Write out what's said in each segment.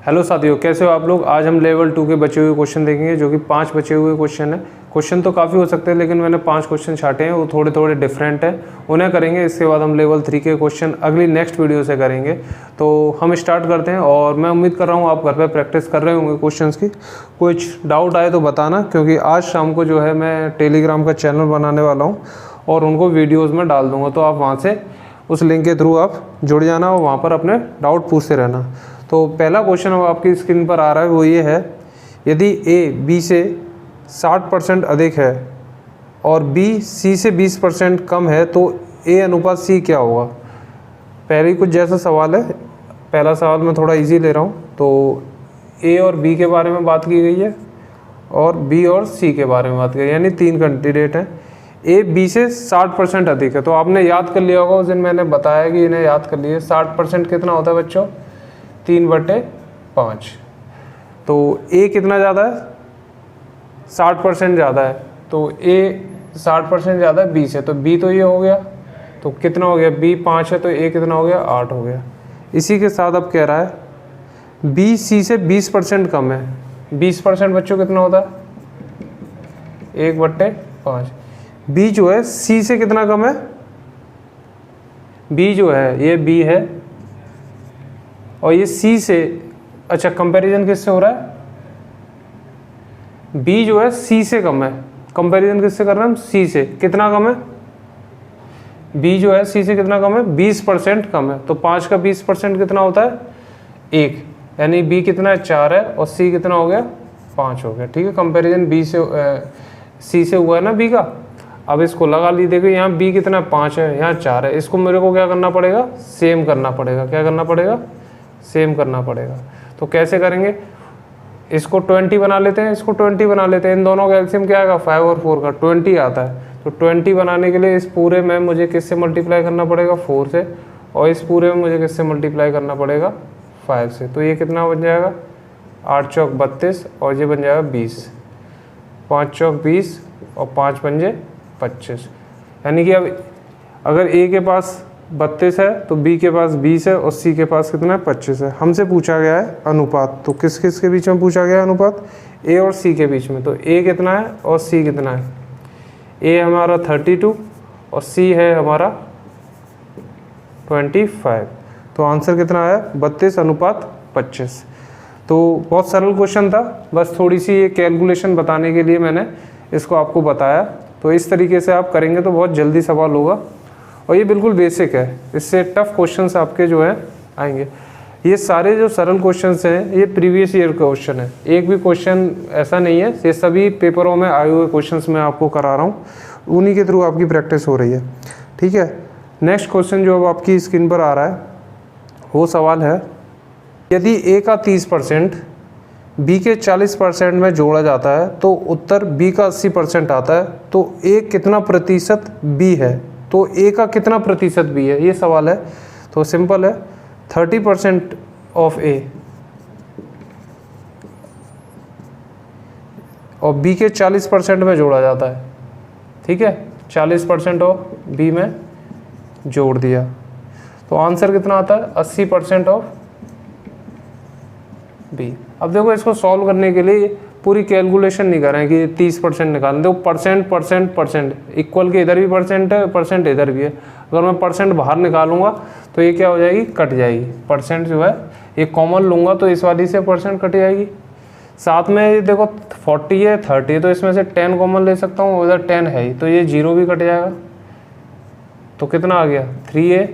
Hello साथियों, कैसे हो आप लोग। आज हम लेवल 2 के बचे हुए क्वेश्चन देखेंगे, जो कि 5 बचे हुए क्वेश्चन है। क्वेश्चन तो काफ़ी हो सकते हैं, लेकिन मैंने 5 क्वेश्चन छाटे हैं, वो थोड़े थोड़े डिफरेंट हैं, उन्हें करेंगे। इसके बाद हम लेवल 3 के क्वेश्चन अगली नेक्स्ट वीडियो से करेंगे। तो हम स्टार्ट करते हैं, और मैं उम्मीद कर रहा हूँ आप घर पर प्रैक्टिस कर रहे होंगे क्वेश्चन की। कुछ डाउट आए तो बताना, क्योंकि आज शाम को जो है मैं टेलीग्राम का चैनल बनाने वाला हूँ और उनको वीडियोज़ में डाल दूँगा। तो आप वहाँ से उस लिंक के थ्रू आप जुड़ जाना और वहाँ पर अपने डाउट पूछते रहना। तो पहला क्वेश्चन अब आपकी स्क्रीन पर आ रहा है, वो ये है, यदि ए बी से 60% अधिक है और बी सी से 20% कम है तो ए अनुपात सी क्या होगा। पहले ही कुछ जैसा सवाल है। पहला सवाल मैं थोड़ा इजी ले रहा हूँ। तो ए और बी के बारे में बात की गई है और बी और सी के बारे में बात की गई, यानी 3 कैंडिडेट हैं। ए बी से 60% अधिक है, तो आपने याद कर लिया होगा उस दिन मैंने बताया कि इन्हें याद कर लिए। 60% कितना होता है बच्चों, 3/5। तो ए कितना ज़्यादा है, 60% ज़्यादा है। तो ए 60% ज़्यादा है बी से, तो बी तो ये हो गया। तो कितना हो गया, बी 5 है तो ए कितना हो गया, 8 हो गया। इसी के साथ अब कह रहा है बी सी से 20% कम है। 20% बच्चों कितना होता है, 1/5। बी जो है सी से कितना कम है, बी जो है ये बी है और ये सी से, अच्छा कंपैरिजन किससे हो रहा है, बी जो है सी से कम है। कंपैरिजन किससे कर रहे हैं हम, सी से। कितना कम है, बी जो है सी से कितना कम है, 20% कम है। तो 5 का 20% कितना होता है, 1, यानी बी कितना है, 4 है और सी कितना हो गया, 5 हो गया। ठीक है, कंपैरिजन बी से सी से हुआ है ना बी का। अब इसको लगा ली, देखो यहाँ बी कितना 5 है, यहाँ 4 है। इसको मेरे को क्या करना पड़ेगा, सेम करना पड़ेगा। क्या करना पड़ेगा, सेम करना पड़ेगा। तो कैसे करेंगे, इसको 20 बना लेते हैं, इसको 20 बना लेते हैं। इन दोनों का एलसीएम क्या आएगा, 5 और 4 का 20 आता है। तो 20 बनाने के लिए इस पूरे में मुझे किससे मल्टीप्लाई करना पड़ेगा, 4 से, और इस पूरे में मुझे किससे मल्टीप्लाई करना पड़ेगा, 5 से। तो ये कितना बन जाएगा, 8 चौक 32 और ये बन जाएगा 20। 5 चौक 20 और 5 पंजे 25। यानी कि अब अगर ए के पास 32 है तो बी के पास 20 है और सी के पास कितना है, 25 है। हमसे पूछा गया है अनुपात, तो किस किस के बीच में पूछा गया है अनुपात, ए और सी के बीच में। तो ए कितना है और सी कितना है, ए हमारा 32 और सी है हमारा 25। तो आंसर कितना आया, 32:25। तो बहुत सरल क्वेश्चन था, बस थोड़ी सी ये कैलकुलेशन बताने के लिए मैंने इसको आपको बताया। तो इस तरीके से आप करेंगे तो बहुत जल्दी सवाल होगा, और ये बिल्कुल बेसिक है। इससे टफ क्वेश्चंस आपके जो है आएंगे। ये सारे जो सरल क्वेश्चंस हैं ये प्रीवियस ईयर क्वेश्चन है, एक भी क्वेश्चन ऐसा नहीं है। ये सभी पेपरों में आए हुए क्वेश्चंस मैं आपको करा रहा हूँ, उन्हीं के थ्रू आपकी प्रैक्टिस हो रही है। ठीक है, नेक्स्ट क्वेश्चन जो अब आपकी स्क्रीन पर आ रहा है वो सवाल है, यदि ए का 30% बी के 40% में जोड़ा जाता है तो उत्तर बी का 80% आता है, तो ए कितना प्रतिशत बी है। तो ए का कितना प्रतिशत बी है, ये सवाल है। तो सिंपल है, 30% ऑफ ए और बी के 40% में जोड़ा जाता है। ठीक है, 40% ऑफ बी में जोड़ दिया, तो आंसर कितना आता है, 80% ऑफ बी। अब देखो, इसको सॉल्व करने के लिए पूरी कैलकुलेशन नहीं कर रहे हैं कि 30% निकालना। देखो परसेंट इक्वल के इधर भी परसेंट है, परसेंट इधर भी है। अगर मैं परसेंट बाहर निकालूंगा तो ये क्या हो जाएगी, कट जाएगी। परसेंट जो है ये कॉमन लूँगा तो इस वाली से परसेंट कट जाएगी। साथ में देखो 40 है, 30 है, तो इसमें से 10 कॉमन ले सकता हूँ, उधर 10 है ही, तो ये 0 भी कट जाएगा। तो कितना आ गया, 3a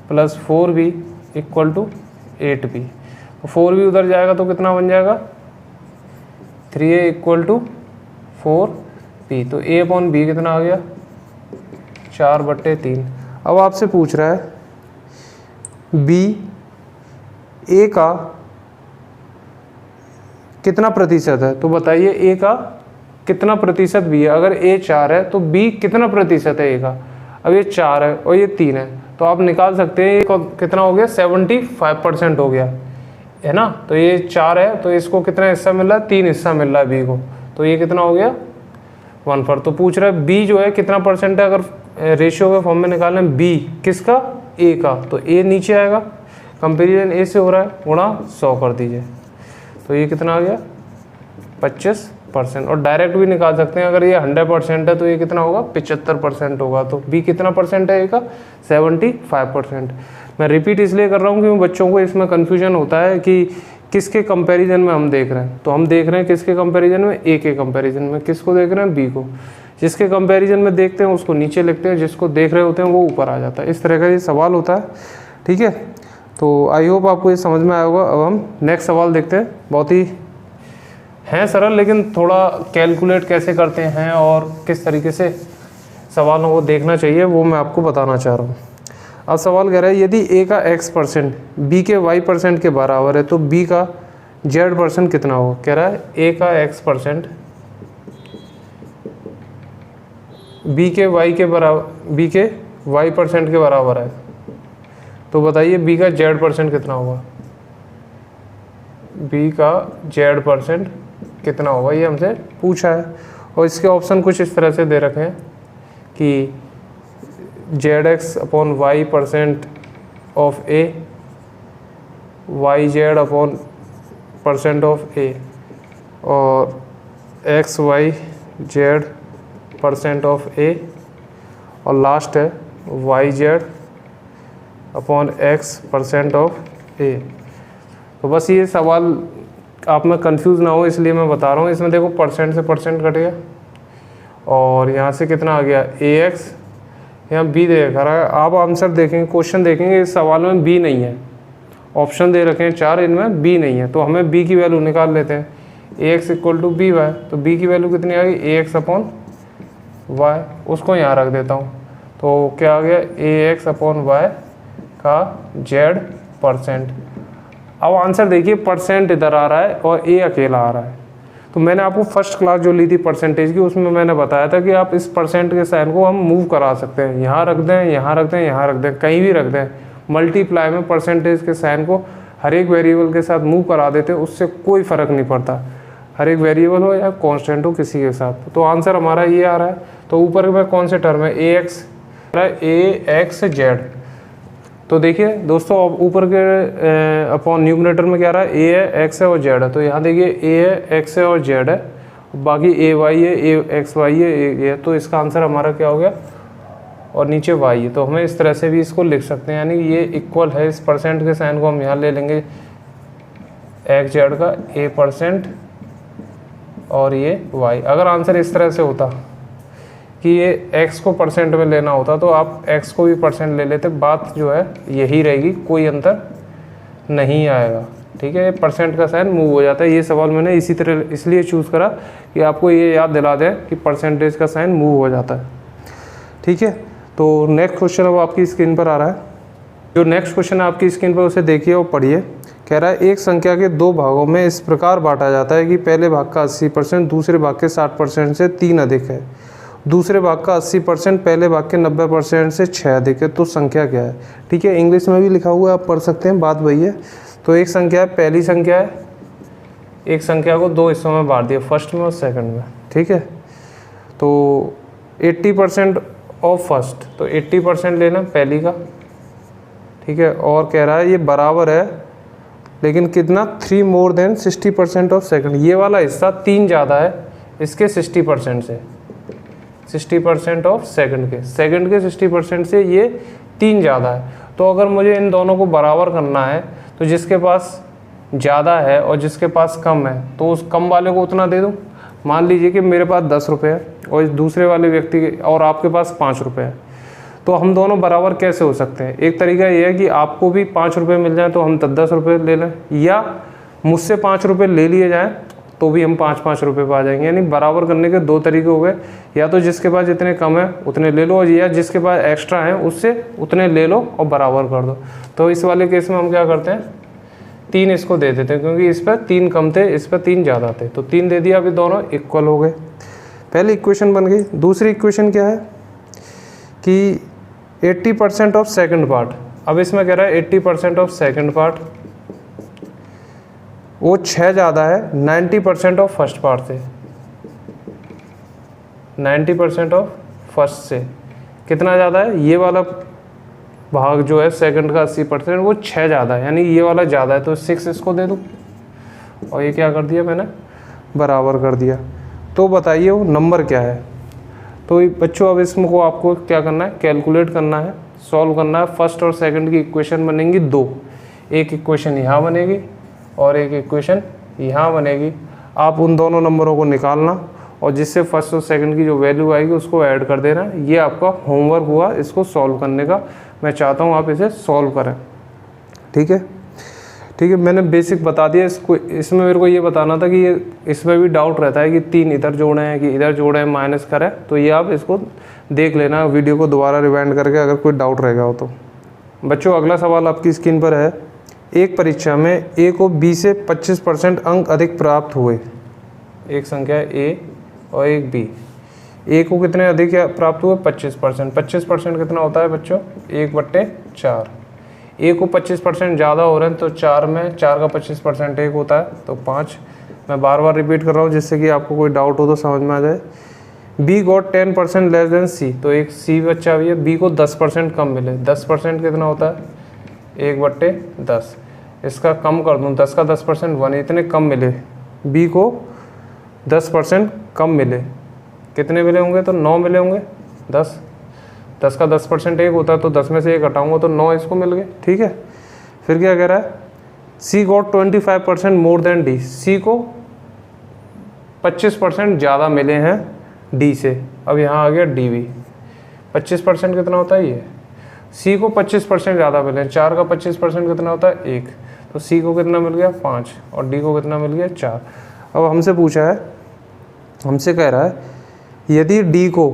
+ 4b = 8b। तो 4 भी उधर जाएगा तो कितना बन जाएगा, 3a = 4b। तो a/b कितना आ गया, 4/3। अब आपसे पूछ रहा है b a का कितना प्रतिशत है, तो बताइए a का कितना प्रतिशत b है। अगर a 4 है तो b कितना प्रतिशत है a का। अब ये 4 है और ये 3 है, तो आप निकाल सकते हैं ये कितना हो गया, 75% हो गया है ना। तो ये 4 है तो इसको कितना हिस्सा मिल रहा है, 3 हिस्सा मिल रहा है बी को। तो ये कितना हो गया, 1/4। तो पूछ रहा है बी जो है कितना परसेंट है। अगर रेशियो के फॉर्म में निकालना है बी किसका, ए का, तो ए नीचे आएगा। कंपेरिजन ए से हो रहा है, गुणा 100 कर दीजिए। तो ये कितना आ गया 25%। और डायरेक्ट भी निकाल सकते हैं, अगर ये 100% है तो ये कितना होगा 75% होगा। तो बी कितना परसेंट है, ए का 75%। मैं रिपीट इसलिए कर रहा हूँ क्योंकि बच्चों को इसमें कन्फ्यूजन होता है कि किसके कंपैरिजन में हम देख रहे हैं। तो हम देख रहे हैं किसके कंपैरिजन में, ए के कंपैरिजन में। किसको देख रहे हैं, बी को। जिसके कंपैरिजन में देखते हैं उसको नीचे लिखते हैं, जिसको देख रहे होते हैं वो ऊपर आ जाता है। इस तरह का ये सवाल होता है, ठीक है। तो आई होप आपको ये समझ में आया होगा। अब हम नेक्स्ट सवाल देखते हैं। बहुत ही हैं सरल, लेकिन थोड़ा कैलकुलेट कैसे करते हैं और किस तरीके से सवालों को देखना चाहिए वो मैं आपको बताना चाह रहा हूँ। अब सवाल कह रहा है यदि ए का x% बी के y% के बराबर है तो बी का z% कितना होगा। कह रहा है ए का x% बी के y के बराबर, बी के y% के बराबर है, तो बताइए बी का z% कितना होगा। बी का z% कितना होगा, ये हमसे पूछा है। और इसके ऑप्शन कुछ इस तरह से दे रखे हैं कि zx/y% of a, yz/% of a, और xyz% ऑफ ए, और लास्ट है yz/x% ऑफ ए। तो बस ये सवाल आप में कंफ्यूज ना हो इसलिए मैं बता रहा हूँ। इसमें देखो परसेंट से परसेंट कट गया और यहाँ से कितना आ गया ax, यहाँ b दे रखा है। आप आंसर देखेंगे, क्वेश्चन देखेंगे, इस सवाल में b नहीं है। ऑप्शन दे रखे हैं 4, इनमें b नहीं है, तो हमें b की वैल्यू निकाल लेते हैं। ax = by, तो b की वैल्यू कितनी आ गई ax/y, उसको यहाँ रख देता हूँ। तो क्या आ गया ax/y का z%। अब आंसर देखिए, परसेंट इधर आ रहा है और a अकेला आ रहा है। तो मैंने आपको फर्स्ट क्लास जो ली थी परसेंटेज की, उसमें मैंने बताया था कि आप इस परसेंट के साइन को हम मूव करा सकते हैं, यहाँ रख दें, यहाँ रख दें, यहाँ रख दें, कहीं भी रख दें। मल्टीप्लाई में परसेंटेज के साइन को हर एक वेरिएबल के साथ मूव करा देते हैं, उससे कोई फ़र्क नहीं पड़ता, हर एक वेरिएबल हो या कांस्टेंट हो किसी के साथ। तो आंसर हमारा ये आ रहा है। तो ऊपर में कौन से टर्म है, ax/z। तो देखिए दोस्तों, ऊपर के अपॉन न्यूमरेटर में क्या रहा है, a है, x है और z है। तो यहाँ देखिए a है, x है और z है, बाकी ay है, xy है, a है। तो इसका आंसर हमारा क्या हो गया, और नीचे y है। तो हमें इस तरह से भी इसको लिख सकते हैं, यानी ये इक्वल है, इस परसेंट के साइन को हम यहाँ ले लेंगे xz का a% और ये y। अगर आंसर इस तरह से होता कि ये x को परसेंट में लेना होता तो आप x को भी परसेंट ले लेते, बात जो है यही रहेगी, कोई अंतर नहीं आएगा, ठीक है। परसेंट का साइन मूव हो जाता है। ये सवाल मैंने इसी तरह इसलिए चूज़ करा कि आपको ये याद दिला दें कि परसेंटेज का साइन मूव हो जाता है, ठीक है। तो नेक्स्ट क्वेश्चन अब आपकी स्क्रीन पर आ रहा है। जो नेक्स्ट क्वेश्चन है आपकी स्क्रीन पर, उसे देखिए और पढ़िए। कह रहा है एक संख्या के दो भागों में इस प्रकार बांटा जाता है कि पहले भाग का 80% दूसरे भाग के 60% से 3 अधिक है, दूसरे भाग का 80% पहले भाग के 90% से 6 अधिक है, तो संख्या क्या है, ठीक है। इंग्लिश में भी लिखा हुआ है, आप पढ़ सकते हैं, बात वही है। तो एक संख्या है, पहली संख्या है, एक संख्या को दो हिस्सों में बांट दिया, फर्स्ट में और सेकंड में, ठीक है। तो 80% ऑफ फर्स्ट, तो 80% लेना पहली का, ठीक है। और कह रहा है ये बराबर है, लेकिन कितना, 3 मोर देन 60% ऑफ सेकंड। ये वाला हिस्सा 3 ज़्यादा है इसके 60% से, 60% ऑफ सेकंड के 60% से ये 3 ज़्यादा है। तो अगर मुझे इन दोनों को बराबर करना है तो जिसके पास ज़्यादा है और जिसके पास कम है तो उस कम वाले को उतना दे दूँ। मान लीजिए कि मेरे पास 10 रुपये है और इस दूसरे वाले व्यक्ति के और आपके पास 5 रुपये है, तो हम दोनों बराबर कैसे हो सकते हैं। एक तरीका ये है कि आपको भी 5 रुपये मिल जाए तो हम 10 रुपये ले लें, या मुझसे 5 रुपये ले लिए जाएँ तो भी हम 5-5 रुपये पा जाएंगे। यानी बराबर करने के 2 तरीके हो गए, या तो जिसके पास जितने कम है उतने ले लो, या जिसके पास एक्स्ट्रा है उससे उतने ले लो और बराबर कर दो। तो इस वाले केस में हम क्या करते हैं, 3 इसको दे देते हैं, क्योंकि इस पर 3 कम थे, इस पर 3 ज़्यादा थे, तो 3 दे दिया, अभी दोनों इक्वल हो गए। पहली इक्वेशन बन गई। दूसरी इक्वेशन क्या है कि 80% ऑफ सेकंड पार्ट। अब इसमें कह रहा है 80% ऑफ सेकंड पार्ट, वो 6 ज़्यादा है 90% ऑफ फर्स्ट पार्ट से। 90% ऑफ फर्स्ट से कितना ज़्यादा है, ये वाला भाग जो है सेकंड का 80%, वो 6 ज़्यादा है, यानी ये वाला ज़्यादा है, तो 6 इसको दे दूँ और ये क्या कर दिया मैंने, बराबर कर दिया। तो बताइए वो नंबर क्या है। तो बच्चों अब इसको आपको क्या करना है, कैलकुलेट करना है, सॉल्व करना है। फर्स्ट और सेकंड की इक्वेशन बनेंगी दो, एक इक्वेशन यहाँ बनेगी और एक इक्वेशन यहाँ बनेगी। आप उन दोनों नंबरों को निकालना और जिससे फर्स्ट और सेकंड की जो वैल्यू आएगी उसको ऐड कर देना। ये आपका होमवर्क हुआ इसको सॉल्व करने का। मैं चाहता हूँ आप इसे सॉल्व करें, ठीक है। ठीक है, मैंने बेसिक बता दिया इसको। इसमें मेरे को ये बताना था कि ये इसमें भी डाउट रहता है कि 3 इधर जोड़े हैं कि इधर जोड़े हैं, माइनस करें। तो ये आप इसको देख लेना वीडियो को दोबारा रिवाइंड करके, अगर कोई डाउट रहेगा हो तो। बच्चों अगला सवाल आपकी स्क्रीन पर है। एक परीक्षा में ए को बी से 25% अंक अधिक प्राप्त हुए। एक संख्या ए और एक बी। ए को कितने अधिक प्राप्त हुए, 25%। 25% कितना होता है बच्चों, 1/4। ए को 25% ज़्यादा हो रहे हैं तो 4 में 4 का 25% 1 होता है तो 5। मैं बार बार रिपीट कर रहा हूँ जिससे कि आपको कोई डाउट हो तो समझ में आ जाए। बी गॉट 10% लेस देन सी, तो एक सी बच्चा भी है, बी को 10% कम मिले। 10% कितना होता है, 1/10। इसका कम कर दूँ, 10 का 10% 1, इतने कम मिले। बी को 10% कम मिले, कितने मिले होंगे, तो 9 मिले होंगे। 10 का 10% 1 होता है तो 10 में से 1 हटाऊंगा तो 9 इसको मिल गए, ठीक है। फिर क्या कह रहा है, सी गॉट 25% मोर देन डी। सी को 25% ज़्यादा मिले हैं डी से। अब यहाँ आ गया डी भी। 25% कितना होता है, ये सी को 25% ज़्यादा मिले हैं। 4 का 25% कितना होता है, 1। तो सी को कितना मिल गया, 5, और डी को कितना मिल गया, 4। अब हमसे पूछा है, हमसे कह रहा है यदि डी को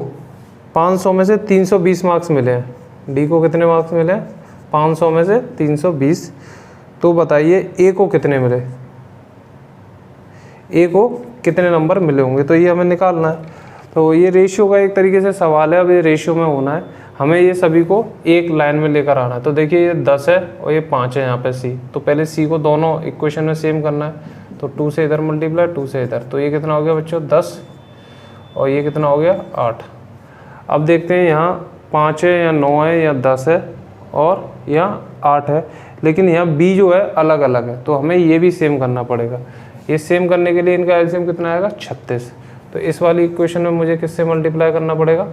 500 में से 320 मार्क्स मिले हैं। डी को कितने मार्क्स मिले हैं, 500 में से 320। तो बताइए ए को कितने मिले, ए को कितने नंबर मिले होंगे। तो ये हमें निकालना है। तो ये रेशियो का एक तरीके से सवाल है। अब ये रेशियो में होना है, हमें ये सभी को एक लाइन में लेकर आना है। तो देखिए ये 10 है और ये 5 है यहाँ पे सी। तो पहले सी को दोनों इक्वेशन में सेम करना है। तो 2 से इधर मल्टीप्लाई, 2 से इधर। तो ये कितना हो गया बच्चों, 10, और ये कितना हो गया, 8। अब देखते हैं यहाँ 5 है या 9 है या 10 है और यहाँ 8 है, लेकिन यहाँ बी जो है अलग अलग है। तो हमें ये भी सेम करना पड़ेगा। ये सेम करने के लिए इनका एलसीएम कितना आएगा, 36। तो इस वाली इक्वेशन में मुझे किससे मल्टीप्लाई करना पड़ेगा।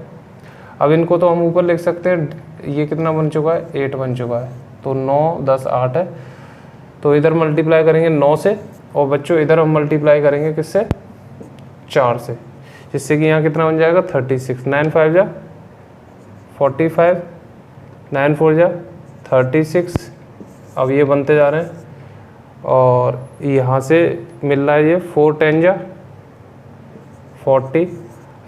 अब इनको तो हम ऊपर लिख सकते हैं, ये कितना बन चुका है, 8 बन चुका है। तो 9, 10, 8 है। तो इधर मल्टीप्लाई करेंगे 9 से, और बच्चों इधर हम मल्टीप्लाई करेंगे किससे, 4 से, जिससे कि यहाँ कितना बन जाएगा, 36। 9 5 जा 45, 9 4 जा 36। अब ये बनते जा रहे हैं और यहाँ से मिल रहा है ये 4 10 जा 40।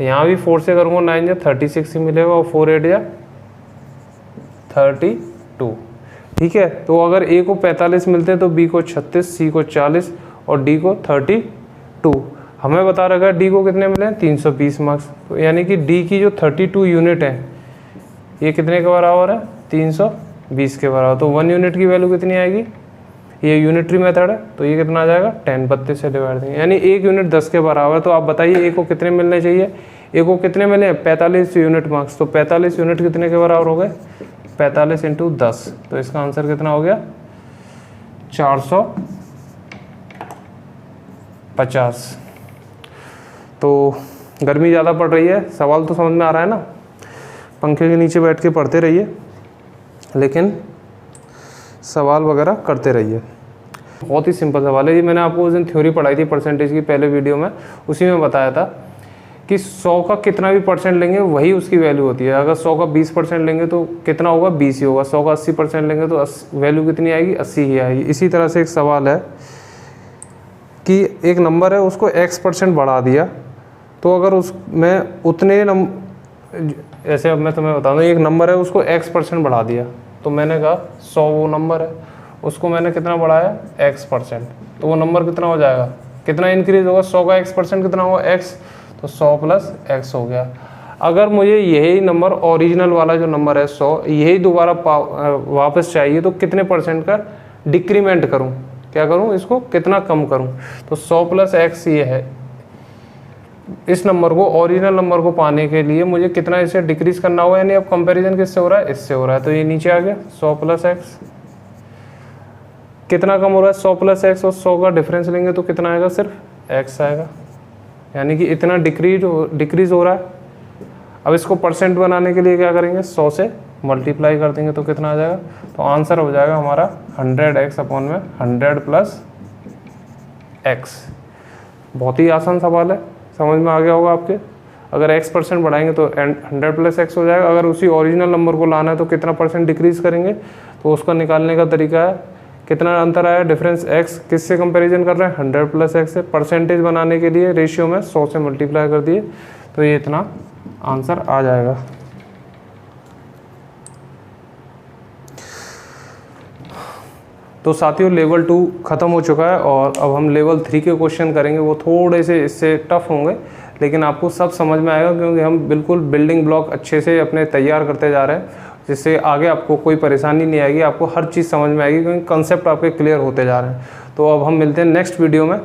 यहाँ भी 4 से करूँगा 9 जा 36 ही मिलेगा, और 4 8 जा 32। ठीक है। तो अगर ए को 45 मिलते हैं तो बी को 36, सी को 40 और डी को 32। हमें बता रखा है डी को कितने मिले हैं, 320 मार्क्स। तो यानी कि डी की जो 32 यूनिट है ये कितने के बराबर है, 320 के बराबर। तो 1 यूनिट की वैल्यू कितनी आएगी, ये यूनिटरी मेथड है तो ये कितना आ जाएगा, 10 32 से डिवाइड देंगे, यानी 1 यूनिट 10 के बराबर। तो आप बताइए ए को कितने मिलने चाहिए, ए को कितने मिले हैं, 45 यूनिट मार्क्स। तो 45 यूनिट कितने के बराबर हो गए, 45 × 10। तो इसका आंसर कितना हो गया, 450। तो गर्मी ज़्यादा पड़ रही है, सवाल तो समझ में आ रहा है ना, पंखे के नीचे बैठ के पढ़ते रहिए लेकिन सवाल वगैरह करते रहिए। बहुत ही सिंपल सवाल है ये। मैंने आपको उस दिन थ्योरी पढ़ाई थी परसेंटेज की पहले वीडियो में, उसी में बताया था कि 100 का कितना भी परसेंट लेंगे वही उसकी वैल्यू होती है। अगर 100 का 20% लेंगे तो कितना होगा, 20 ही होगा। 100 का 80% लेंगे तो वैल्यू कितनी आएगी, 80 ही आएगी। इसी तरह से एक सवाल है कि एक नंबर है उसको x% बढ़ा दिया, तो अगर उसमें उतने ऐसे, अब मैं तुम्हें बता दूँ, एक नंबर है उसको x% बढ़ा दिया, तो मैंने कहा 100 वो नंबर है, उसको मैंने कितना बढ़ाया, x%, तो वो नंबर कितना हो जाएगा, कितना इंक्रीज होगा, 100 का x% कितना होगा, x, तो 100 + x हो गया। अगर मुझे यही नंबर ओरिजिनल वाला जो नंबर है 100, यही दोबारा वापस चाहिए तो कितने % का डिक्रीमेंट करूं, क्या करूं, इसको कितना कम करूं। तो 100 + x ये है। इस नंबर को, ओरिजिनल नंबर को पाने के लिए मुझे कितना इसे डिक्रीज करना होगा, यानी अब कंपैरिजन किससे हो रहा है, इससे हो रहा है। तो ये नीचे आ गया 100 + x, कितना कम हो रहा है, 100 प्लस एक्स, और 100 का डिफरेंस लेंगे तो कितना आएगा, सिर्फ एक्स आएगा, यानी कि इतना डिक्रीज हो रहा है। अब इसको परसेंट बनाने के लिए क्या करेंगे, 100 से मल्टीप्लाई कर देंगे तो कितना आ जाएगा, तो आंसर हो जाएगा हमारा 100x अपॉन में 100 प्लस एक्स। बहुत ही आसान सवाल है, समझ में आ गया होगा आपके। अगर x% बढ़ाएंगे तो 100 प्लस एक्स हो जाएगा। अगर उसी ओरिजिनल नंबर को लाना है तो कितना परसेंट डिक्रीज करेंगे, तो उसका निकालने का तरीका है, कितना अंतर आया, डिफरेंस x किससे कंपैरिजन कर रहे हैं, 100 प्लस एक्स से। परसेंटेज बनाने के लिए रेशियो में 100 से मल्टीप्लाई कर दिए तो ये इतना आंसर आ जाएगा। तो साथियों लेवल 2 ख़त्म हो चुका है और अब हम लेवल 3 के क्वेश्चन करेंगे। वो थोड़े से इससे टफ होंगे लेकिन आपको सब समझ में आएगा, क्योंकि हम बिल्कुल बिल्डिंग ब्लॉक अच्छे से अपने तैयार करते जा रहे हैं, जिससे आगे आपको कोई परेशानी नहीं आएगी, आपको हर चीज़ समझ में आएगी, क्योंकि कंसेप्ट आपके क्लियर होते जा रहे हैं। तो अब हम मिलते हैं नेक्स्ट वीडियो में।